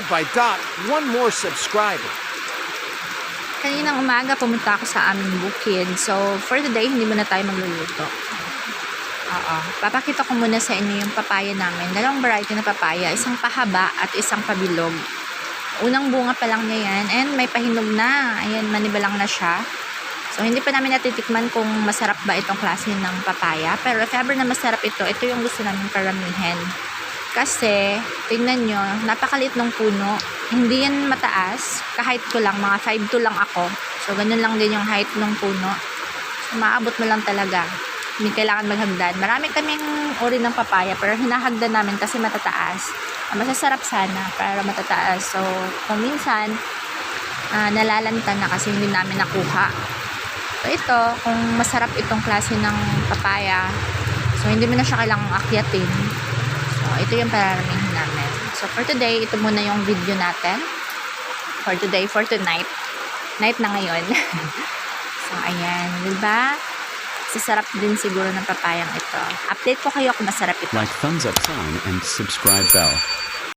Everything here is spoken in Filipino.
supported by Dot, one more subscriber. Kaninang umaga pumunta ako sa aming bukid. So, for today, hindi muna tayo magluluto. Oo. Papakita ko muna sa inyo yung papaya namin. Dalawang variety na papaya. Isang pahaba at isang pabilog. Unang bunga pa lang niya yan. And may pahinog na. Ayan, manibalang na siya. So, hindi pa namin natitikman kung masarap ba itong klase ng papaya. Pero if ever na masarap ito yung gusto namin karamihan. Kasi, tingnan nyo, napakaliit ng puno. Hindi yan mataas. Kahit ko lang, mga 5'2" lang ako. So, ganun lang din yung height ng puno. So, maabot mo lang talaga. Hindi kailangan maghagdan. Marami kaming uri ng papaya, pero hinahagdan namin kasi matataas. Masasarap sana, pero matataas. So, kung minsan, nalalanta na kasi hindi namin nakuha. So, ito, kung masarap itong klase ng papaya, so, hindi mo na siya kailangang akyatin. So, ito yung pararamihin namin. So, for today, ito muna yung video natin. For today, for tonight. Night na ngayon. So, ayan. Diba? Sasarap din siguro ng papayang ito. Update ko kayo kung masarap ito. Like thumbs up sign and subscribe bell.